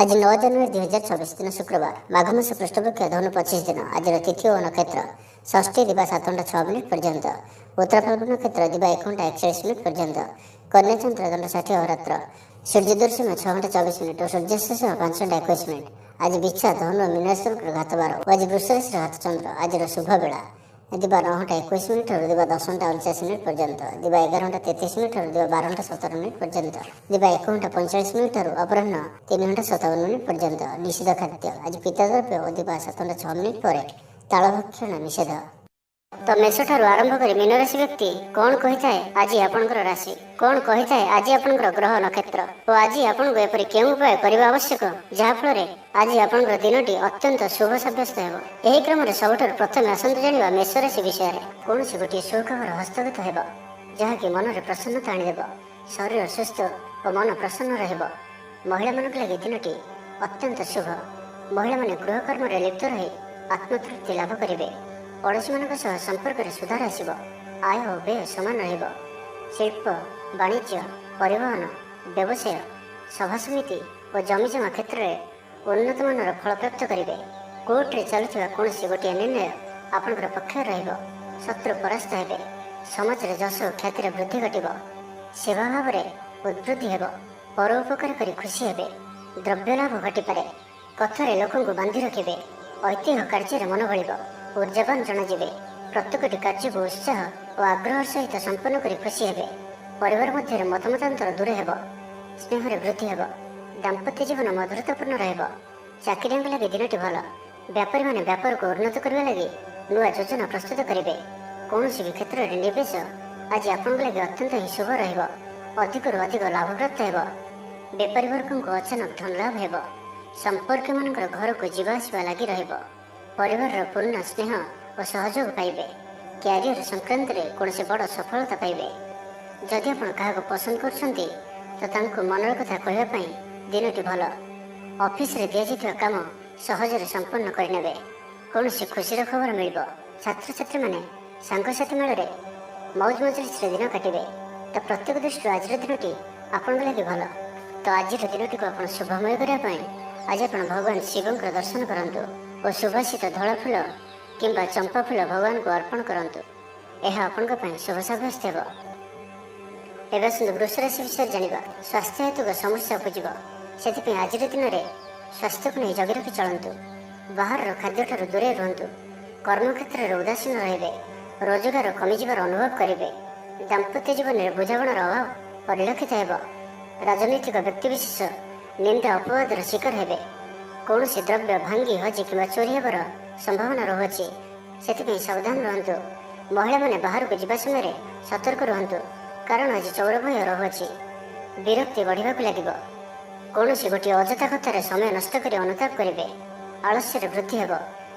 आज 9 जनवरी 2024 दिन शुक्रवार माघ मास पृष्ठपक्ष धनु 25 दिन आज तिथि और नक्षत्र षष्ठी दिवा 7:06 पर्यंत उत्तर फाल्गुन नक्षत्र दिवा 1:41 पर्यंत कन्या चंद्र दंड 60 अहोरात्र सूर्योदय 6:24 और सूर्यास्त 5:21 आज बिच्छा धनु और मीनाश्वर घात बार आज वृष राशि घात चंद्र आज शुभ बेला दिवा 9:21 और दिवा 10:49 पर्यंत दिवा 11:33 और दिवा 12:17 पर्यंत दिवा 1:45 और अपराह्न 3:57 पर्यंत निषेध खाद्य आज पिता द्रव्य और दिवा 7:06 पर तालभक्षण निषेध। तो मेष ठारू आरंभ कर मीन राशि व्यक्ति कौन कही थाए आज आपनकर राशि कौन कही थाए आज आपनकर ग्रह नक्षत्र और आज आपन को एपरि केउ उपाय करबा आवश्यक जहा फल रे आज आपनकर दिनटी अत्यंत शुभ साब्यस्त हेबो। एही क्रम रे सबठार प्रथम आसंत जानिबा मेष राशि विषय रे कौन से गोटे शुभ खबर हस्तगत हेबो जहा कि मन रे प्रसन्नता आनि देबो शरीर सुस्थ और मन प्रसन्न रहबो। महिला मानक लागि दिनटी अत्यंत शुभ। महिला माने गृह कर्म रे लिप्त रही आत्मतृप्ति लाभ करिवे। पड़ोशी मान संपर्क में सुधार आसब आय और व्यय समान रहिब। शिल्प वाणिज्य परिवहन व्यवसाय सभा समिति और जमीजमा क्षेत्र में उन्नत मानर फल प्राप्त करेंगे। कोर्ट रे चलुवा कौन गोटे निर्णय आपंकर पक्ष रहिब। शत्रु परास्त हेबे। समाज रे जश ख्यातिर वृद्धि घटिब। सेवा भाव में उद्वृद्धि हेब। परोपकार करी खुशी हेबे। द्रव्य लाभ घटिपारे। कथारे लोक बांधि रखिबे। ऐतिह्य कार्य मन बढिब। ऊर्जावान जनाଯିवे। प्रत्येकटी कार्य को उत्साह और आग्रह सहित संपन्न कर खुशी हेबे। परिवार मध्य मतमतांतर दूर हेब। स्नेह वृद्धि हेब। दाम्पत्य जीवन मधुरतापूर्ण रहिब। चाकरियां लगे दिनटी भल। व्यापारी माने व्यापार को उन्नत करने लगी नुआ योजना प्रस्तुत करेंगे। कौन भी क्षेत्र में निवेश आज आपन लगे अत्यंत ही शुभ रहिब। अधिक अधिक लाभ प्राप्त हेब। व्यापारी वर्ग को अचानक धन लाभ हेब। संपर्क मानकर घर को जीवा आसवा लगी रहिब। परिवार पूर्ण स्नेह और सहयोग पाइबे। क्यारियर संक्रांत रे कौन से बड़ सफलता पाइबे। जदि आप क्या पसंद करछंती तो तांको मनर कथा कहवाई दिनटी भल। ऑफिस रे दिया जाइथिबा काम सहजरे संपन्न करनेबे। कौन से खुशीर खबर मिल। छात्र छात्री माने सांगसाथी मेल मौज मजलिस दिन काटिबे। तो प्रत्येक दृष्टि आज दिनटी आपन लगे भल। तो आज दिनटी को आप शुभमय करने आज आप भगवान शिव दर्शन करंतु और सुभाषित धला फूल किंबा चंपा फूल भगवान को अर्पण करंतु। यह आपन शुभ साब्यस्त हेब। एवं सुंदर वृष राशि विषय जानिबा स्वास्थ्य हेतु समस्या उपजिब। से आज दिन में स्वास्थ्य को नहीं जगी रखी चलतु। बाहर खाद्य ठार दूरे रुहतु। कर्मक्षेत्र में उदासीन रहिबे। रोजगार कमिजार अनुभव करेंगे। दाम्पत्य जीवन में बुझामणार अभाव परिलक्षित हेब। राजनैतिक व्यक्तिविशेष निंदा अपवादर शिकार हेबे। कौन से द्रव्य भांगी हजि कि चोरी हेबर संभावना रहुछि से सावधान रहतु। महिला माने बाहर को जीवा समय सतर्क रहतु कारण आज चौर भय रहुछि। विरक्ति बढ़ा लगे। कौन से गोटे अजथा कथार समय नष्ट कर अनुताप करेंगे। आलस्य वृद्धि हेब।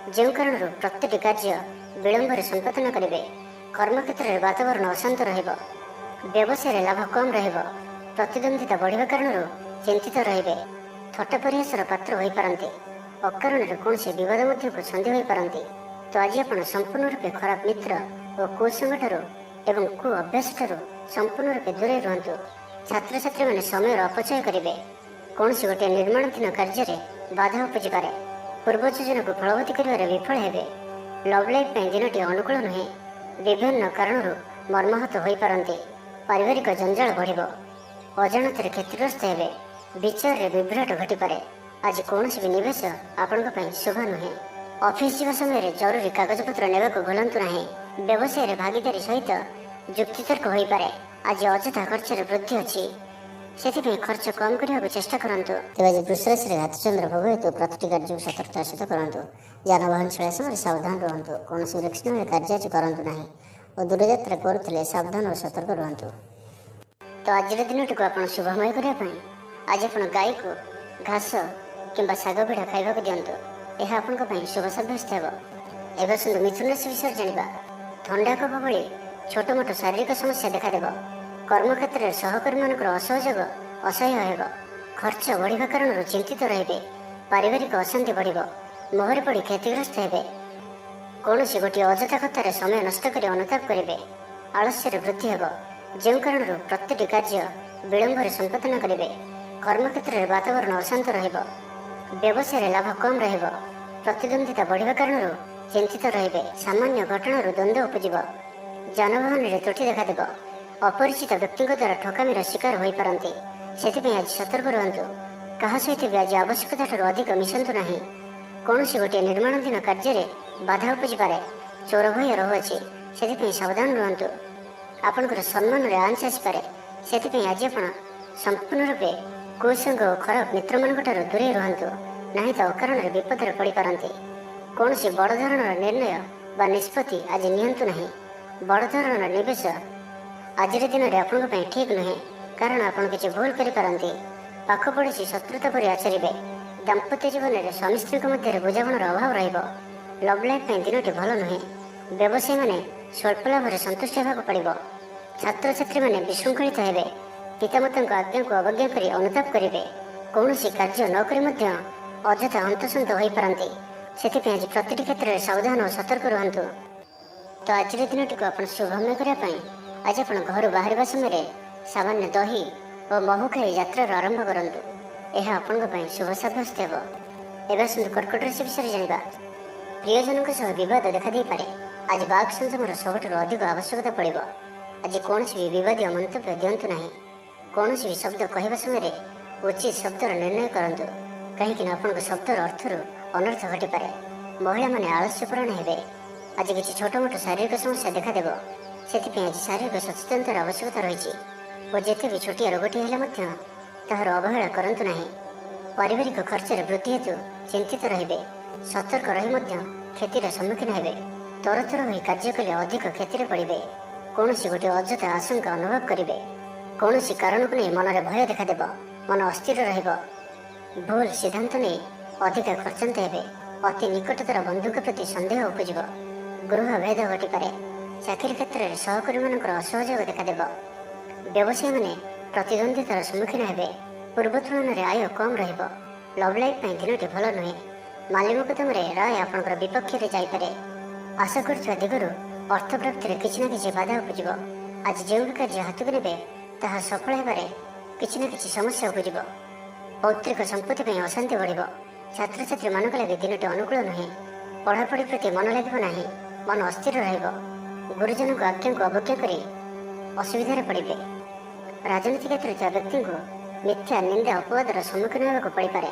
जो कारण प्रत्येक कार्य विलंब संपादन करेंगे। कर्मक्षेत्र में वातावरण अशांत रहिब। व्यवसाय लाभ कम रहिब। प्रतिद्वंदिता बढ़िया कारण चिंतित रहिबे। थट्टा परिहासर पात्र हो पारती। अकारण कौन से विवाद मध्य को छंदी हो पारती। तो आज आप संपूर्ण रूपे खराब मित्र और कुसंग एवं कु अभ्यास ठारू संपूर्ण रूपे दूरे रुहतु। छात्र छात्री मैंने समय अपचय करेंगे। कौन से गोटे निर्माणाधीन कार्य में बाधा उपजिपे। पूर्व योजना को फलवती कर विफल हेबे। लव लाइफ दिनटी अनुकूल नुहे। विभिन्न कारणों मर्माहत हो पारती। पारिवारिक जंजाल बढ़। अजाणत क्षतिग्रस्त हेबे। विचार रे विभ्राट घटिपारे। आज कौन भी निवेश आपण शुभ नुहे। ऑफिस जीवा समय जरूरी कागजपत्र नेबा को भूलंतु नाही। व्यवसाय रे भागीदारी सहित जुक्तितर्क हो पारे। आज अजथा खर्च वृद्धि अच्छी से खर्च कम करने को चेष्टा करंतु। तेज वृष राशि घात चंद्र भोग हेतु प्रतिटी कार्य सतर्कता सहित करंतु। यानवाहन चलाय समय सावधान रुहतु। कौन रिस्क कार्य आज करंतु नाही और दूरयात्रा करुले सावधान और सतर्क रुहतु। तो आज दिन को आप शुभमय करने आज आप गाई को घास किंबा शाग पिठा खाइबा दिंतु। यह आपन शुभ साब्यस्त हेब। एवं सुंदर मिथुन राशि विषय जानिबा थंडा कफ भली छोट मोट शारीरिक समस्या देखादेव। कर्मक्षेत्र में सहकर्मी मानकर असहयोग असह्य हेब। खर्च बढ़िया कारण चिंतित रहिबे। पारिवारिक अशांति बढ़िब। मोहरे पड़ी क्षतिग्रस्त हेबे। कौन से गोटे अजथा कथार समय नष्ट कर अनुताप करेंगे। आलस्य वृद्धि हेब। जो कारण प्रत्येक कार्य विलंब संपादन करेंगे। कर्मक्षेत्र में वातावरण अशांत रहिब। ବ୍ୟବସାୟରେ ଲାଭ କମ୍ ରହିବ। ପ୍ରତିଦ୍ୱନ୍ଦିତା ବଢ଼ିବା କାରଣରୁ ଚିନ୍ତିତ ରହିବେ। ସାମାନ୍ୟ ଘଟଣାରୁ ଦ୍ୱନ୍ଦ୍ୱ ଉପୁଜିବ। ଯାନବାହନରେ ତ୍ରୁଟି ଦେଖାଦେବ। ଅପରିଚିତ ବ୍ୟକ୍ତିଙ୍କ ଦ୍ୱାରା ଠକାମିର ଶିକାର ହୋଇପାରନ୍ତି। ସେଥିପାଇଁ ଆଜି ସତର୍କ ରୁହନ୍ତୁ। କାହା ସହିତ ବି ଆଜି ଆବଶ୍ୟକତାଠାରୁ ଅଧିକ ମିଶନ୍ତୁ ନାହିଁ। କୌଣସି ଗୋଟିଏ ନିର୍ମାଣାଧୀନ କାର୍ଯ୍ୟରେ ବାଧା ଉପୁଜିପାରେ। ଚୋର ଭୟ ରହୁଅଛି, ସେଥିପାଇଁ ସାବଧାନ ରୁହନ୍ତୁ। ଆପଣଙ୍କର ସମ୍ମାନରେ ଆଞ୍ଚ ଆସିପାରେ। ସେଥିପାଇଁ ଆଜି ଆପଣ ସମ୍ପୂର୍ଣ୍ଣ ରୂପେ କୁସଙ୍ଗ ଓ ଖରାପ ମିତ୍ରମାନଙ୍କଠାରୁ ଦୂରେଇ ରୁହନ୍ତୁ, ନାହିଁ ତ ଅକାରଣରେ ବିପଦରେ ପଡ଼ିପାରନ୍ତି। କୌଣସି ବଡ଼ ଧରଣର ନିର୍ଣ୍ଣୟ ବା ନିଷ୍ପତ୍ତି ଆଜି ନିଅନ୍ତୁ ନାହିଁ। ବଡ଼ ଧରଣର ନିବେଶ ଆଜିର ଦିନରେ ଆପଣଙ୍କ ପାଇଁ ଠିକ୍ ନୁହେଁ, କାରଣ ଆପଣ କିଛି ଭୁଲ କରିପାରନ୍ତି। ପାଖ ପଡ଼ୋଶୀ ଶତ୍ରୁତା ପରି ଆଚରିବେ। ଦାମ୍ପତ୍ୟ ଜୀବନରେ ସ୍ୱାମୀ ସ୍ତ୍ରୀଙ୍କ ମଧ୍ୟରେ ବୁଝାମଣାର ଅଭାବ ରହିବ। ଲଭ୍ ଲାଇଫ୍ ପାଇଁ ଦିନଟି ଭଲ ନୁହେଁ। ବ୍ୟବସାୟୀମାନେ ସ୍ୱଳ୍ପ ଲାଭରେ ସନ୍ତୁଷ୍ଟ ହେବାକୁ ପଡ଼ିବ। ଛାତ୍ରଛାତ୍ରୀମାନେ ବିଶୃଙ୍ଖଳିତ ହେବେ। ପିତାମାତାଙ୍କ ଆଜ୍ଞାକୁ ଅବଜ୍ଞା କରି ଅନୁତାପ କରିବେ। କୌଣସି କାର୍ଯ୍ୟ ନ କରି ମଧ୍ୟ ଅଯଥା ହନ୍ତସନ୍ତ ହୋଇପାରନ୍ତି। ସେଥିପାଇଁ ଆଜି ପ୍ରତିଟି କ୍ଷେତ୍ରରେ ସାବଧାନ ଓ ସତର୍କ ରୁହନ୍ତୁ। ତ ଆଜିର ଦିନଟିକୁ ଆପଣ ଶୁଭମୟ କରିବା ପାଇଁ ଆଜି ଆପଣ ଘରୁ ବାହାରିବା ସମୟରେ ସାମାନ୍ୟ ଦହି ଓ ମହୁ ଖାଇ ଯାତ୍ରାର ଆରମ୍ଭ କରନ୍ତୁ। ଏହା ଆପଣଙ୍କ ପାଇଁ ଶୁଭ ସାବ୍ୟସ୍ତ ହେବ। ଏବେ ଆସନ୍ତୁ କର୍କଟ ରାଶି ବିଷୟରେ ଜାଣିବା। ପ୍ରିୟଜନଙ୍କ ସହ ବିବାଦ ଦେଖାଦେଇପାରେ। ଆଜି ବାକ୍ ସଂଯମର ସବୁଠାରୁ ଅଧିକ ଆବଶ୍ୟକତା ପଡ଼ିବ। ଆଜି କୌଣସି ବି ବିବାଦୀୟ ମନ୍ତବ୍ୟ ଦିଅନ୍ତୁ ନାହିଁ। କୌଣସି ବି ଶବ୍ଦ କହିବା ସମୟରେ ଉଚିତ ଶବ୍ଦର ନିର୍ଣ୍ଣୟ କରନ୍ତୁ, କାହିଁକି ନା ଆପଣଙ୍କ ଶବ୍ଦର ଅର୍ଥରୁ ଅନର୍ଥ ଘଟିପାରେ। ମହିଳାମାନେ ଆଳସ୍ୟପରାୟଣ ହେବେ। ଆଜି କିଛି ଛୋଟ ମୋଟ ଶାରୀରିକ ସମସ୍ୟା ଦେଖାଦେବ। ସେଥିପାଇଁ ଆଜି ଶାରୀରିକ ସଚେତନତାର ଆବଶ୍ୟକତା ରହିଛି ଓ ଯେତେ ବି ଛୋଟିଆ ରୋଗଟି ହେଲେ ମଧ୍ୟ ତାହାର ଅବହେଳା କରନ୍ତୁ ନାହିଁ। ପାରିବାରିକ ଖର୍ଚ୍ଚରେ ବୃଦ୍ଧି ହେତୁ ଚିନ୍ତିତ ରହିବେ। ସତର୍କ ରହି ମଧ୍ୟ କ୍ଷତିର ସମ୍ମୁଖୀନ ହେବେ। ତରତର ହୋଇ କାର୍ଯ୍ୟ କଲେ ଅଧିକ କ୍ଷତିରେ ପଡ଼ିବେ। କୌଣସି ଗୋଟିଏ ଅଯଥା ଆଶଙ୍କା ଅନୁଭବ କରିବେ। କୌଣସି କାରଣକୁ ନେଇ ମନରେ ଭୟ ଦେଖାଦେବ। ମନ ଅସ୍ଥିର ରହିବ। ଭୁଲ ସିଦ୍ଧାନ୍ତ ନେଇ ଅଧିକା ଖର୍ଚ୍ଚାନ୍ତ ହେବେ। ଅତି ନିକଟତର ବନ୍ଧୁଙ୍କ ପ୍ରତି ସନ୍ଦେହ ଉପୁଜିବ। ଗୃହ ଭେଦ ଘଟିପାରେ। ଚାକିରି କ୍ଷେତ୍ରରେ ସହକର୍ମୀମାନଙ୍କର ଅସହଯୋଗ ଦେଖାଦେବ। ବ୍ୟବସାୟୀମାନେ ପ୍ରତିଦ୍ୱନ୍ଦିତାର ସମ୍ମୁଖୀନ ହେବେ। ପୂର୍ବ ତୁଳନାରେ ଆୟ କମ୍ ରହିବ। ଲଭ୍ ଲାଇଫ୍ ପାଇଁ ଦିନଟି ଭଲ ନୁହେଁ। ମାଲି ମୋକଦ୍ଦମାରେ ରାୟ ଆପଣଙ୍କର ବିପକ୍ଷରେ ଯାଇପାରେ। ଆଶା କରୁଥିବା ଦିଗରୁ ଅର୍ଥ ପ୍ରାପ୍ତିରେ କିଛି ନା କିଛି ବାଧା ଉପୁଜିବ। ଆଜି ଯେଉଁ ବି କାର୍ଯ୍ୟ ହାତକୁ ନେବେ ତାହା ସଫଳ ହେବାରେ କିଛି ନା କିଛି ସମସ୍ୟା ଉପୁଜିବ। ପୌତ୍ରିକ ସମ୍ପତ୍ତି ପାଇଁ ଅଶାନ୍ତି ବଢ଼ିବ। ଛାତ୍ରଛାତ୍ରୀମାନଙ୍କ ଲାଗି ଦିନଟି ଅନୁକୂଳ ନୁହେଁ। ପଢ଼ାପଢ଼ି ପ୍ରତି ମନ ଲାଗିବ ନାହିଁ। ମନ ଅସ୍ଥିର ରହିବ। ଗୁରୁଜନଙ୍କ ଆଜ୍ଞାକୁ ଅବଜ୍ଞା କରି ଅସୁବିଧାରେ ପଡ଼ିବେ। ରାଜନୀତି କ୍ଷେତ୍ରରେ ଥିବା ବ୍ୟକ୍ତିଙ୍କୁ ମିଥ୍ୟା ନିନ୍ଦା ଅପବାଦର ସମ୍ମୁଖୀନ ହେବାକୁ ପଡ଼ିପାରେ।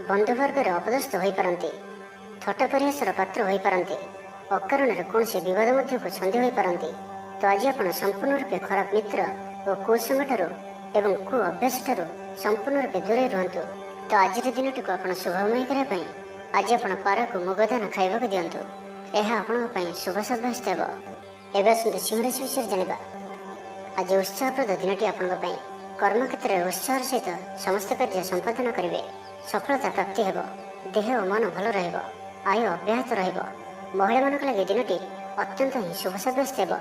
ବନ୍ଧୁବର୍ଗରେ ଅପଦସ୍ଥ ହୋଇପାରନ୍ତି। ଥଟ୍ଟା ପରିହାସର ପାତ୍ର ହୋଇପାରନ୍ତି। ଅକାରଣରେ କୌଣସି ବିବାଦ ମଧ୍ୟକୁ ଛନ୍ଦି ହୋଇପାରନ୍ତି। ତ ଆଜି ଆପଣ ସମ୍ପୂର୍ଣ୍ଣ ରୂପେ ଖରାପ ମିତ୍ର ଓ କୁସଙ୍ଗଠାରୁ ଏବଂ କୁ ଅଭ୍ୟାସଠାରୁ ସମ୍ପୂର୍ଣ୍ଣ ରୂପେ ଦୂରେଇ ରୁହନ୍ତୁ। ତ ଆଜିର ଦିନଟିକୁ ଆପଣ ଶୁଭମୟ କରିବା ପାଇଁ ଆଜି ଆପଣ ପାରାକୁ ମୁଗଦାନ ଖାଇବାକୁ ଦିଅନ୍ତୁ। ଏହା ଆପଣଙ୍କ ପାଇଁ ଶୁଭ ସାବ୍ୟସ୍ତ ହେବ। ଏବେ ଆସନ୍ତୁ ସିଂହରାଶି ବିଷୟରେ ଜାଣିବା। ଆଜି ଉତ୍ସାହପ୍ରଦ ଦିନଟି ଆପଣଙ୍କ ପାଇଁ। କର୍ମକ୍ଷେତ୍ରରେ ଉତ୍ସାହର ସହିତ ସମସ୍ତ କାର୍ଯ୍ୟ ସମ୍ପାଦନ କରିବେ। ସଫଳତା ପ୍ରାପ୍ତି ହେବ। ଦେହ ଓ ମନ ଭଲ ରହିବ। ଆୟ ଅବ୍ୟାହତ ରହିବ। ମହିଳାମାନଙ୍କ ଲାଗି ଦିନଟି ଅତ୍ୟନ୍ତ ହିଁ ଶୁଭ ସାବ୍ୟସ୍ତ ହେବ।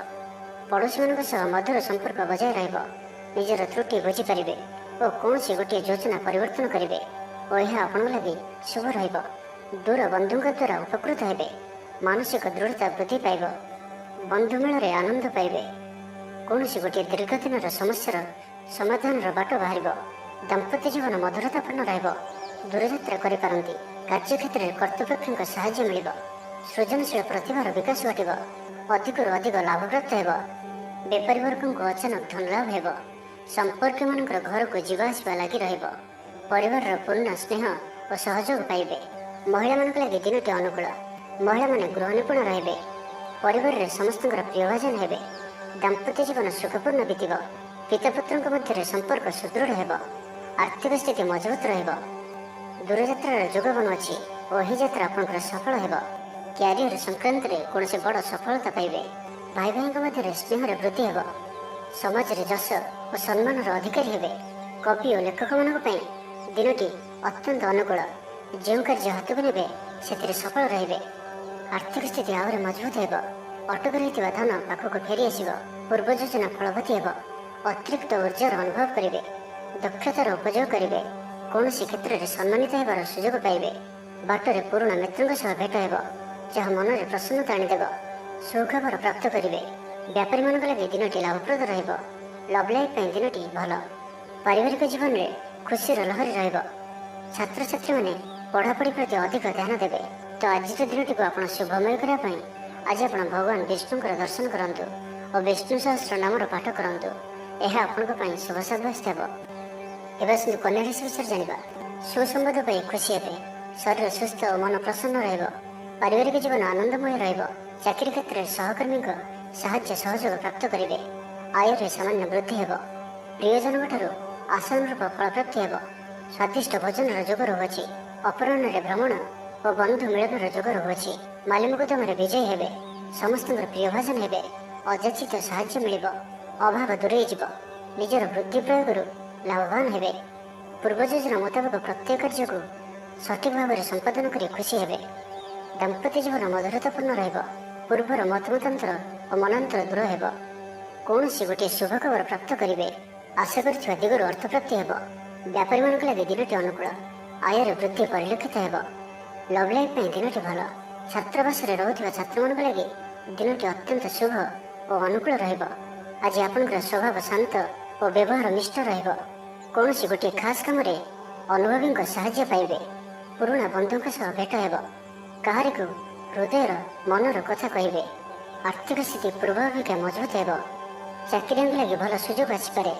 ପଡ଼ୋଶୀମାନଙ୍କ ସହ ମଧୁର ସମ୍ପର୍କ ବଜାୟ ରହିବ। ନିଜର ତ୍ରୁଟି ବୁଝିପାରିବେ ଓ କୌଣସି ଗୋଟିଏ ଯୋଜନା ପରିବର୍ତ୍ତନ କରିବେ ଓ ଏହା ଆପଣଙ୍କ ଲାଗି ଶୁଭ ରହିବ। ଦୂର ବନ୍ଧୁଙ୍କ ଦ୍ୱାରା ଉପକୃତ ହେବେ। ମାନସିକ ଦୃଢ଼ତା ବୃଦ୍ଧି ପାଇବ। ବନ୍ଧୁମେଳରେ ଆନନ୍ଦ ପାଇବେ। କୌଣସି ଗୋଟିଏ ଦୀର୍ଘଦିନର ସମସ୍ୟାର ସମାଧାନର ବାଟ ବାହାରିବ। ଦାମ୍ପତ୍ୟ ଜୀବନ ମଧୁରତାପୂର୍ଣ୍ଣ ରହିବ। ଦୂରଯାତ୍ରା କରିପାରନ୍ତି। କାର୍ଯ୍ୟକ୍ଷେତ୍ରରେ କର୍ତ୍ତୃପକ୍ଷଙ୍କ ସାହାଯ୍ୟ ମିଳିବ। ସୃଜନଶୀଳ ପ୍ରତିଭାର ବିକାଶ ଘଟିବ। ଅଧିକରୁ ଅଧିକ ଲାଭପ୍ରାପ୍ତ ହେବ। ବେପାରୀ ବର୍ଗଙ୍କୁ ଅଚାନକ ଧନଲାଭ ହେବ। ସମ୍ପର୍କୀୟମାନଙ୍କର ଘରକୁ ଯିବା ଆସିବା ଲାଗି ରହିବ। ପରିବାରର ପୂର୍ଣ୍ଣ ସ୍ନେହ ଓ ସହଯୋଗ ପାଇବେ। ମହିଳାମାନଙ୍କ ଲାଗି ଦିନଟି ଅନୁକୂଳ। ମହିଳାମାନେ ଗୃହ ନିପୁଣ ରହିବେ। ପରିବାରରେ ସମସ୍ତଙ୍କର ପ୍ରିୟଭାଜନ ହେବେ। ଦାମ୍ପତ୍ୟ ଜୀବନ ସୁଖପୂର୍ଣ୍ଣ ବିତିବ। ପିତାପୁତ୍ରଙ୍କ ମଧ୍ୟରେ ସମ୍ପର୍କ ସୁଦୃଢ଼ ହେବ। ଆର୍ଥିକ ସ୍ଥିତି ମଜବୁତ ରହିବ। ଦୂରଯାତ୍ରାର ଯୋଗ ବନୁଅଛି ଓ ଏହି ଯାତ୍ରା ଆପଣଙ୍କର ସଫଳ ହେବ। କ୍ୟାରିୟର ସଂକ୍ରାନ୍ତରେ କୌଣସି ବଡ଼ ସଫଳତା ପାଇବେ। ଭାଇ ଭାଇଙ୍କ ମଧ୍ୟରେ ସ୍ନେହରେ ବୃଦ୍ଧି ହେବ। ସମାଜରେ ଯଶ ଓ ସମ୍ମାନର ଅଧିକାରୀ ହେବେ। କବି ଓ ଲେଖକମାନଙ୍କ ପାଇଁ ଦିନଟି ଅତ୍ୟନ୍ତ ଅନୁକୂଳ। ଯେଉଁ କାର୍ଯ୍ୟ ହାତକୁ ନେବେ ସେଥିରେ ସଫଳ ରହିବେ। ଆର୍ଥିକ ସ୍ଥିତି ଆହୁରି ମଜବୁତ ହେବ। ଅଟକି ରହିଥିବା ଧନ ପାଖକୁ ଫେରି ଆସିବ। ପୂର୍ବ ଯୋଜନା ଫଳବତୀ ହେବ। ଅତିରିକ୍ତ ଉର୍ଜାର ଅନୁଭବ କରିବେ। ଦକ୍ଷତାର ଉପଯୋଗ କରିବେ। କୌଣସି କ୍ଷେତ୍ରରେ ସମ୍ମାନିତ ହେବାର ସୁଯୋଗ ପାଇବେ। ବାଟରେ ପୁରୁଣା ମିତ୍ରଙ୍କ ସହ ଭେଟ ହେବ, ଯାହା ମନରେ ପ୍ରସନ୍ନତା ଆଣିଦେବ। ସୁଖବର ପ୍ରାପ୍ତ କରିବେ। ବ୍ୟାପାରୀମାନଙ୍କ ଲାଗି ଦିନଟି ଲାଭପ୍ରଦ ରହିବ। ଲଭ୍ ଲାଇଫ୍ ପାଇଁ ଦିନଟି ଭଲ। ପାରିବାରିକ ଜୀବନରେ ଖୁସିର ଲହରୀ ରହିବ। ଛାତ୍ରଛାତ୍ରୀମାନେ ପଢ଼ାପଢ଼ି ପ୍ରତି ଅଧିକ ଧ୍ୟାନ ଦେବେ। ତ ଆଜିର ଦିନଟିକୁ ଆପଣ ଶୁଭମୟ କରିବା ପାଇଁ ଆଜି ଆପଣ ଭଗବାନ ବିଷ୍ଣୁଙ୍କର ଦର୍ଶନ କରନ୍ତୁ ଓ ବିଷ୍ଣୁ ସହସ୍ର ନାମର ପାଠ କରନ୍ତୁ। ଏହା ଆପଣଙ୍କ ପାଇଁ ଶୁଭ ସାବ୍ୟସ୍ତ ହେବ। ଏବେ ଆସନ୍ତୁ କନ୍ୟା ରାଶି ବିଷୟରେ ଜାଣିବା। ସୁସମ୍ବାଦ ପାଇ ଖୁସି ହେବେ। ଶରୀର ସୁସ୍ଥ ଓ ମନ ପ୍ରସନ୍ନ ରହିବ। ପାରିବାରିକ ଜୀବନ ଆନନ୍ଦମୟ ରହିବ। ଚାକିରି କ୍ଷେତ୍ରରେ ସହକର୍ମୀଙ୍କ ସାହାଯ୍ୟ ସହଯୋଗ ପ୍ରାପ୍ତ କରିବେ। ଆୟରେ ସାମାନ୍ୟ ବୃଦ୍ଧି ହେବ। ପ୍ରିୟଜନଙ୍କଠାରୁ ଆଶାନୁରୂପ ଫଳପ୍ରାପ୍ତି ହେବ। ସ୍ୱାଦିଷ୍ଟ ଭୋଜନର ଯୋଗ ରହୁଅଛି। ଅପରାହ୍ନରେ ଭ୍ରମଣ ଓ ବନ୍ଧୁ ମିଳନର ଯୋଗ ରହୁଅଛି। ମାଲିମୁକଦ୍ଦମାରେ ବିଜୟୀ ହେବେ। ସମସ୍ତଙ୍କର ପ୍ରିୟଭାଜନ ହେବେ। ଅଯାଚିତ ସାହାଯ୍ୟ ମିଳିବ। ଅଭାବ ଦୂରେଇ ଯିବ। ନିଜର ବୁଦ୍ଧି ପ୍ରୟୋଗରୁ ଲାଭବାନ ହେବେ। ପୂର୍ବ ଯୋଜନା ମୁତାବକ ପ୍ରତ୍ୟେକ କାର୍ଯ୍ୟକୁ ସଠିକ ଭାବରେ ସମ୍ପାଦନ କରି ଖୁସି ହେବେ। ଦାମ୍ପତ୍ୟ ଜୀବନ ମଧୁରତାପୂର୍ଣ୍ଣ ରହିବ। ପୂର୍ବର ମତମତାନ୍ତର ଓ ମନାନ୍ତର ଦୂର ହେବ। କୌଣସି ଗୋଟିଏ ଶୁଭ ଖବର ପ୍ରାପ୍ତ କରିବେ। ଆଶା କରିଥିବା ଦିଗରୁ ଅର୍ଥପ୍ରାପ୍ତି ହେବ। ବ୍ୟାପାରୀମାନଙ୍କ ଲାଗି ଦିନଟି ଅନୁକୂଳ। ଆୟରେ ବୃଦ୍ଧି ପରିଲକ୍ଷିତ ହେବ। ଲଭ୍ ଲାଇଫ୍ ପାଇଁ ଦିନଟି ଭଲ। ଛାତ୍ରାବାସରେ ରହୁଥିବା ଛାତ୍ରମାନଙ୍କ ଲାଗି ଦିନଟି ଅତ୍ୟନ୍ତ ଶୁଭ ଓ ଅନୁକୂଳ ରହିବ। ଆଜି ଆପଣଙ୍କର ସ୍ୱଭାବ ଶାନ୍ତ ଓ ବ୍ୟବହାର ମିଷ୍ଟ ରହିବ। କୌଣସି ଗୋଟିଏ ଖାସ୍ କାମରେ ଅନୁଭବୀଙ୍କ ସାହାଯ୍ୟ ପାଇବେ। ପୁରୁଣା ବନ୍ଧୁଙ୍କ ସହ ଭେଟ ହେବ। କାହାରିକୁ ହୃଦୟର ମନର କଥା କହିବେ। ଆର୍ଥିକ ସ୍ଥିତି ପୂର୍ବ ଅପେକ୍ଷା ମଜବୁତ ହେବ। ଚାକିରିଆଙ୍କ ଲାଗି ଭଲ ସୁଯୋଗ ଆସିପାରେ।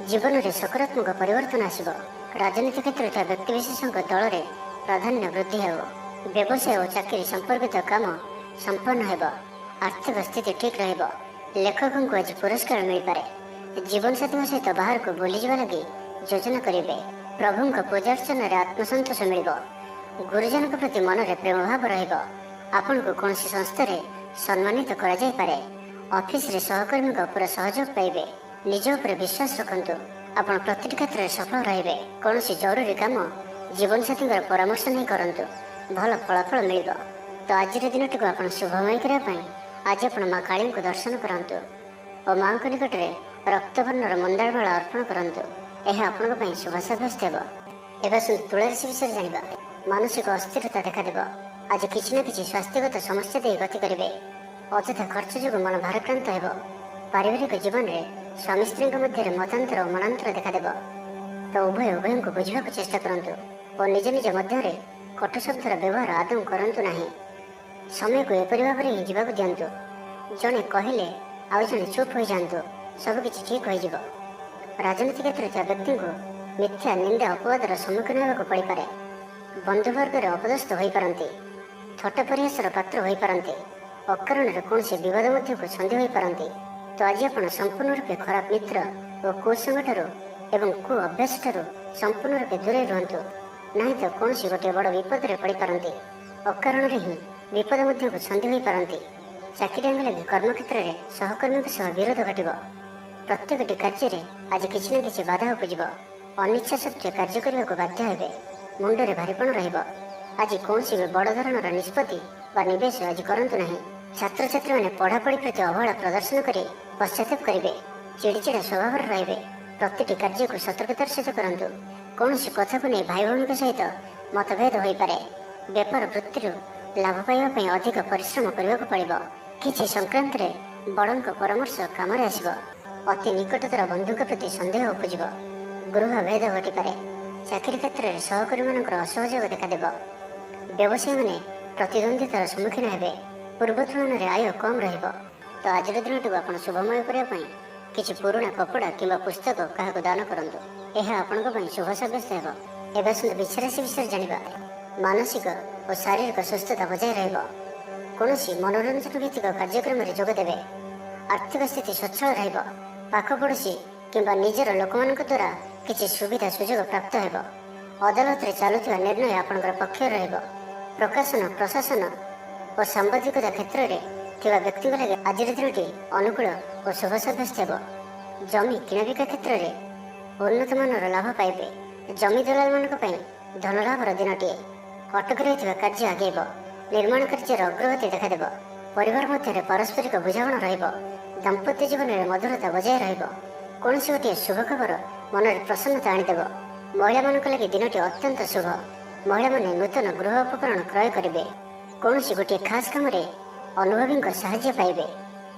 ଜୀବନରେ ସକାରାତ୍ମକ ପରିବର୍ତ୍ତନ ଆସିବ। ରାଜନୀତି କ୍ଷେତ୍ରରେ ଥିବା ବ୍ୟକ୍ତିବିଶେଷଙ୍କ ଦଳରେ ପ୍ରାଧାନ୍ୟ ବୃଦ୍ଧି ହେବ। ବ୍ୟବସାୟ ଓ ଚାକିରି ସମ୍ପର୍କିତ କାମ ସମ୍ପନ୍ନ ହେବ। ଆର୍ଥିକ ସ୍ଥିତି ଠିକ୍ ରହିବ। ଲେଖକଙ୍କୁ ଆଜି ପୁରସ୍କାର ମିଳିପାରେ। ଜୀବନସାଥୀଙ୍କ ସହିତ ବାହାରକୁ ବୁଲିଯିବା ଲାଗି ଯୋଜନା କରିବେ। ପ୍ରଭୁଙ୍କ ପୂଜାର୍ଚ୍ଚନାରେ ଆତ୍ମସନ୍ତୋଷ ମିଳିବ। ଗୁରୁଜନଙ୍କ ପ୍ରତି ମନରେ ପ୍ରେମଭାବ ରହିବ। ଆପଣଙ୍କୁ କୌଣସି ସଂସ୍ଥାରେ ସମ୍ମାନିତ କରାଯାଇପାରେ। ଅଫିସରେ ସହକର୍ମୀଙ୍କ ପୁରା ସହଯୋଗ ପାଇବେ। ନିଜ ଉପରେ ବିଶ୍ୱାସ ରଖନ୍ତୁ। ଆପଣ ପ୍ରତିଟି କ୍ଷେତ୍ରରେ ସଫଳ ରହିବେ। କୌଣସି ଜରୁରୀ କାମ ଜୀବନସାଥୀଙ୍କର ପରାମର୍ଶ ନେଇ କରନ୍ତୁ। ଭଲ ଫଳାଫଳ ମିଳିବ। ତ ଆଜିର ଦିନଟିକୁ ଆପଣ ଶୁଭମୟ କରିବା ପାଇଁ ଆଜି ଆପଣ ମା କାଳୀଙ୍କୁ ଦର୍ଶନ କରନ୍ତୁ ଓ ମାଙ୍କ ନିକଟରେ ରକ୍ତବର୍ଣ୍ଣର ମନ୍ଦାର ମାଳ ଅର୍ପଣ କରନ୍ତୁ। ଏହା ଆପଣଙ୍କ ପାଇଁ ଶୁଭ ସାବ୍ୟସ୍ତ ହେବ। ଏବେ ଆସନ୍ତୁ ତୁଳା ରାଶି ବିଷୟରେ ଜାଣିବା। ମାନସିକ ଅସ୍ଥିରତା ଦେଖାଦେବ। ଆଜି କିଛି ନା କିଛି ସ୍ୱାସ୍ଥ୍ୟଗତ ସମସ୍ୟା ଦେଇ ଗତି କରିବେ। ଅଯଥା ଖର୍ଚ୍ଚ ଯୋଗୁଁ ମନ ଭାରାକ୍ରାନ୍ତ ହେବ। ପାରିବାରିକ ଜୀବନରେ ସ୍ୱାମୀ ସ୍ତ୍ରୀଙ୍କ ମଧ୍ୟରେ ମତାନ୍ତର ଓ ମନାନ୍ତର ଦେଖାଦେବ। ତ ଉଭୟଙ୍କୁ ବୁଝିବାକୁ ଚେଷ୍ଟା କରନ୍ତୁ ଓ ନିଜ ନିଜ ମଧ୍ୟରେ କଟୁ ଶବ୍ଦର ବ୍ୟବହାର ଆଦୌ କରନ୍ତୁ ନାହିଁ। ସମୟକୁ ଏପରି ଭାବରେ ହିଁ ଯିବାକୁ ଦିଅନ୍ତୁ। ଜଣେ କହିଲେ ଆଉ ଜଣେ ଚୁପ୍ ହୋଇଯାଆନ୍ତୁ। ସବୁକିଛି ଠିକ୍ ହୋଇଯିବ। ରାଜନୀତି କ୍ଷେତ୍ରରେ ଥିବା ବ୍ୟକ୍ତିଙ୍କୁ ମିଥ୍ୟା ନିନ୍ଦା ଅପବାଦର ସମ୍ମୁଖୀନ ହେବାକୁ ପଡ଼ିପାରେ। ବନ୍ଧୁବର୍ଗରେ ଅପଦସ୍ଥ ହୋଇପାରନ୍ତି। ଥଟ୍ଟା ପରିହାସର ପାତ୍ର ହୋଇପାରନ୍ତି। ଅକାରଣରେ କୌଣସି ବିବାଦ ମଧ୍ୟକୁ ଛନ୍ଦି ହୋଇପାରନ୍ତି। ତ ଆଜି ଆପଣ ସମ୍ପୂର୍ଣ୍ଣ ରୂପେ ଖରାପ ମିତ୍ର ଓ କୁସଙ୍ଗଠାରୁ ଏବଂ କୁ ଅଭ୍ୟାସଠାରୁ ସମ୍ପୂର୍ଣ୍ଣ ରୂପେ ଦୂରେଇ ରୁହନ୍ତୁ। ନାହିଁ ତ କୌଣସି ଗୋଟିଏ ବଡ଼ ବିପଦରେ ପଡ଼ିପାରନ୍ତି। ଅକାରଣରେ ହିଁ ବିପଦ ମଧ୍ୟକୁ ଛନ୍ଦି ହୋଇପାରନ୍ତି। ଚାକିରିଆଙ୍କ ଲାଗି କର୍ମକ୍ଷେତ୍ରରେ ସହକର୍ମୀଙ୍କ ସହ ବିରୋଧ ଘଟିବ। ପ୍ରତ୍ୟେକଟି କାର୍ଯ୍ୟରେ ଆଜି କିଛି ନା କିଛି ବାଧା ଉପୁଜିବ। ଅନିଚ୍ଛା ସତ୍ତ୍ୱେ କାର୍ଯ୍ୟ କରିବାକୁ ବାଧ୍ୟ ହେବେ। ମୁଣ୍ଡରେ ଭାରିପଣ ରହିବ। ଆଜି କୌଣସି ବି ବଡ଼ ଧରଣର ନିଷ୍ପତ୍ତି ବା ନିବେଶ ଆଜି କରନ୍ତୁ ନାହିଁ। ଛାତ୍ରଛାତ୍ରୀମାନେ ପଢ଼ାପଢ଼ି ପ୍ରତି ଅବହେଳା ପ୍ରଦର୍ଶନ କରି ପଶ୍ଚାତାପ କରିବେ। ଚିଡ଼ିଚିଡ଼ା ସ୍ୱଭାବରେ ରହିବେ। ପ୍ରତିଟି କାର୍ଯ୍ୟକୁ ସତର୍କତାର ସହିତ କରନ୍ତୁ। କୌଣସି କଥାକୁ ନେଇ ଭାଇ ଭଉଣୀଙ୍କ ସହିତ ମତଭେଦ ହୋଇପାରେ। ବେପାର ବୃତ୍ତିରୁ ଲାଭ ପାଇବା ପାଇଁ ଅଧିକ ପରିଶ୍ରମ କରିବାକୁ ପଡ଼ିବ। କିଛି ସଂକ୍ରାନ୍ତରେ ବଡ଼ଙ୍କ ପରାମର୍ଶ କାମରେ ଆସିବ। ଅତି ନିକଟତର ବନ୍ଧୁଙ୍କ ପ୍ରତି ସନ୍ଦେହ ଉପୁଜିବ। ଗୃହ ଭେଦ ଘଟିପାରେ। ଚାକିରି କ୍ଷେତ୍ରରେ ସହକର୍ମୀମାନଙ୍କର ଅସହଯୋଗ ଦେଖାଦେବ। ବ୍ୟବସାୟୀମାନେ ପ୍ରତିଦ୍ୱନ୍ଦ୍ୱିତାର ସମ୍ମୁଖୀନ ହେବେ। ପୂର୍ବ ତୁଳନାରେ ଆୟ କମ୍ ରହିବ। ତ ଆଜିର ଦିନଟିକୁ ଆପଣ ଶୁଭମୟ କରିବା ପାଇଁ କିଛି ପୁରୁଣା କପଡ଼ା କିମ୍ବା ପୁସ୍ତକ କାହାକୁ ଦାନ କରନ୍ତୁ। ଏହା ଆପଣଙ୍କ ପାଇଁ ଶୁଭ ସାବ୍ୟସ୍ତ ହେବ। ଏବେ ଆସନ୍ତୁ ବୃଷ ରାଶି ବିଷୟରେ ଜାଣିବା। ମାନସିକ ଓ ଶାରୀରିକ ସୁସ୍ଥତା ବଜାୟ ରହିବ। କୌଣସି ମନୋରଞ୍ଜନ ଭିତ୍ତିକ କାର୍ଯ୍ୟକ୍ରମରେ ଯୋଗ ଦେବେ। ଆର୍ଥିକ ସ୍ଥିତି ସ୍ୱଚ୍ଛଳ ରହିବ। ପାଖ ପଡ଼ୋଶୀ କିମ୍ବା ନିଜର ଲୋକମାନଙ୍କ ଦ୍ୱାରା କିଛି ସୁବିଧା ସୁଯୋଗ ପ୍ରାପ୍ତ ହେବ। ଅଦାଲତରେ ଚାଲୁଥିବା ନିର୍ଣ୍ଣୟ ଆପଣଙ୍କର ପକ୍ଷରେ ରହିବ। ପ୍ରକାଶନ ପ୍ରଶାସନ ଓ ସାମ୍ବାଦିକତା କ୍ଷେତ୍ରରେ ଥିବା ବ୍ୟକ୍ତିଙ୍କ ଲାଗି ଆଜିର ଦିନଟି ଅନୁକୂଳ ଓ ଶୁଭ ସାବ୍ୟସ୍ତ ହେବ। ଜମି କିଣାବିକା କ୍ଷେତ୍ରରେ ଉନ୍ନତମାନର ଲାଭ ପାଇବେ। ଜମି ଦଲାଲମାନଙ୍କ ପାଇଁ ଧନଲାଭର ଦିନଟିଏ। ଅଟକି ରହିଥିବା କାର୍ଯ୍ୟ ଆଗେଇବ। ନିର୍ମାଣ କାର୍ଯ୍ୟର ଅଗ୍ରଗତି ଦେଖାଦେବ। ପରିବାର ମଧ୍ୟରେ ପାରସ୍ପରିକ ବୁଝାମଣା ରହିବ। ଦାମ୍ପତ୍ୟ ଜୀବନରେ ମଧୁରତା ବଜାୟ ରହିବ। କୌଣସି ଗୋଟିଏ ଶୁଭ ଖବର ମନରେ ପ୍ରସନ୍ନତା ଆଣିଦେବ। ମହିଳାମାନଙ୍କ ଲାଗି ଦିନଟି ଅତ୍ୟନ୍ତ ଶୁଭ। ମହିଳାମାନେ ନୂତନ ଗୃହ ଉପକରଣ କ୍ରୟ କରିବେ। କୌଣସି ଗୋଟିଏ ଖାସ୍ କାମରେ ଅନୁଭବୀଙ୍କ ସାହାଯ୍ୟ ପାଇବେ।